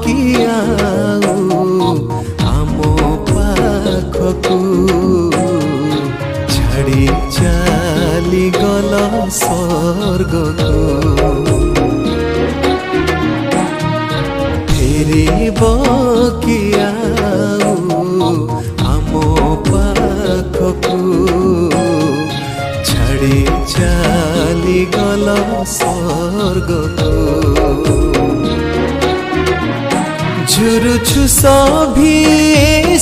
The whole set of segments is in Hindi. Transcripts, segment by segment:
किया आम पाखकू छाड़ी चली गल स्वर्गकू फेरिब किया आम पाखकू छाड़ी चली गल स्वर्गकू झुरुछु सभी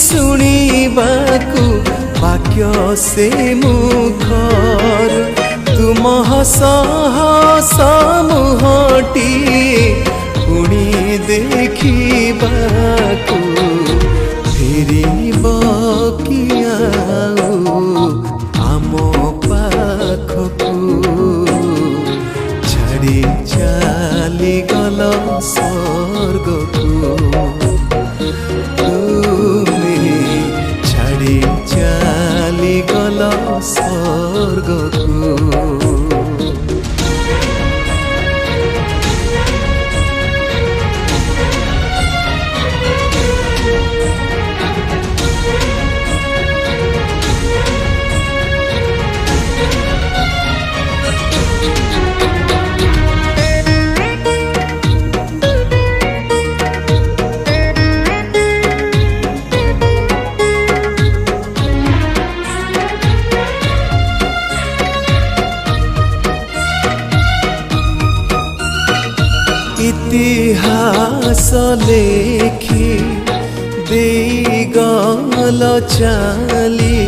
शुणिबाकू वाक्य से मुखर तुम हस हस मुहटी पुणी देखिबाकू फेरिब किया आम पाखकू छाड़ी चली गल स्वर्गकू छाड़ी चली गल स्वर्गकू इतिहास लेखी दे गल चाली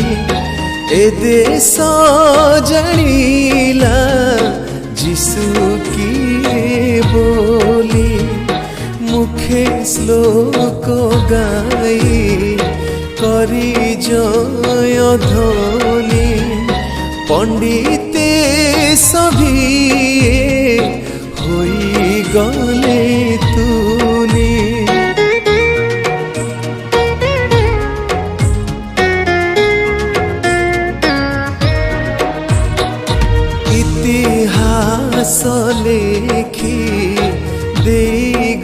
ए देश जानिला जिसु किए बोली मुखे श्लोक गाई करी जय ध्वनि पंडिते सभी होई गले तूने इतिहास लेखी दे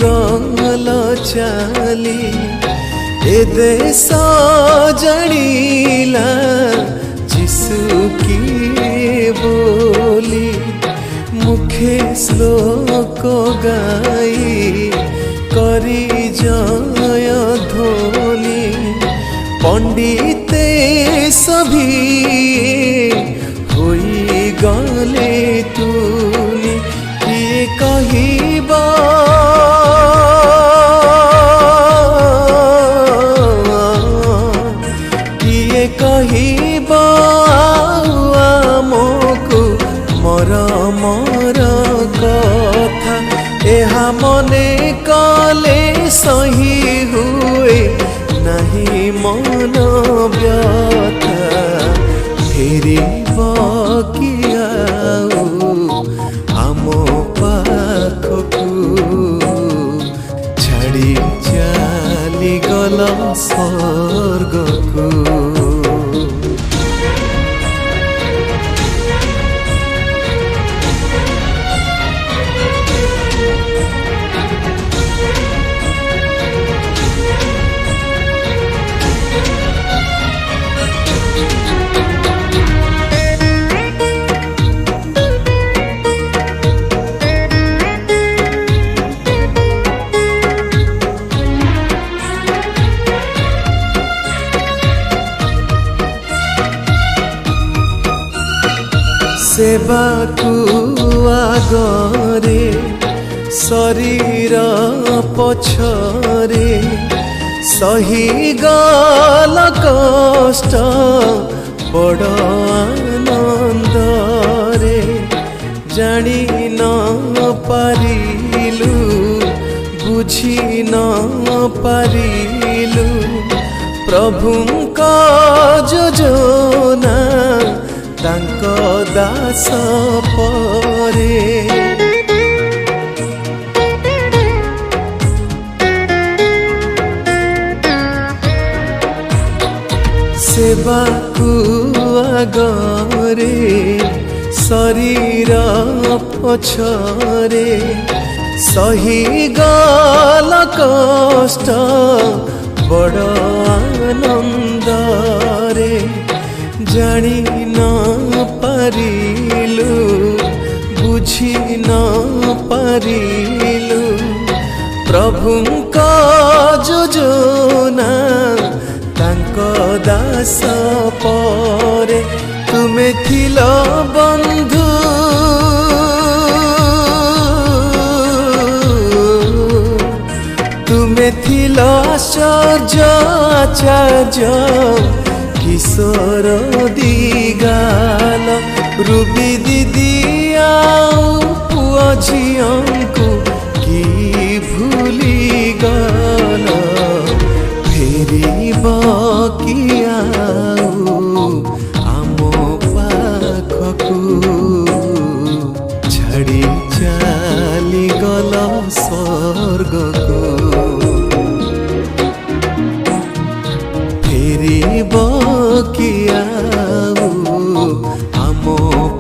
गल चाली ए देश जानिला जिसु किए बोली मुखे श्लोक गाई करी जय ध्वनि पंडिते सभी होई गले तूनी किए कहिबा किए कहिबा आमको मर मर कथा एहा मने कले सही हुए नहीं मन व्यथा फेरिब किया आम पाखकू छाड़ी चली गल स्वर्गकू सेवाकू आगरे शरीर पछरे सही गल कष्ट बड़ आनंदरे जानी न पारिलु बुझी न पारिलु प्रभुंका योजना तांक दास परे सेवाकू आगरे शरीर पछरे सही गल कष्ट बड़ आनंद रे जानी न पारिलु बुझी न पारिलु प्रभुंका योजना तांको दास परे तुमे थिल बंधु तुमे थिल आश्चर्य आचार्य किशोर दिगाल रूबी दीदी आउ पुआ झियंकु की भूली गल फेरिब कि आउ आम पाखकु छाड़ी चली गल स्वर्गकु फेरिब कि आउ आम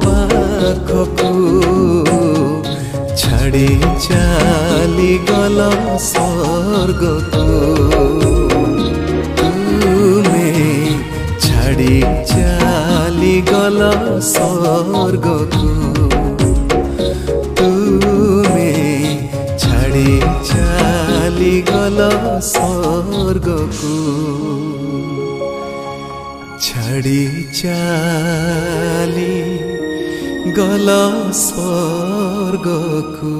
पाखकु छाड़ी चली गल स्वर्गकु तुमे छाड़ी चली गल स्वर्गकु तुमे छाड़ी चली गल स्वर्गकु छाड़ी चली गल स्वर्गकु।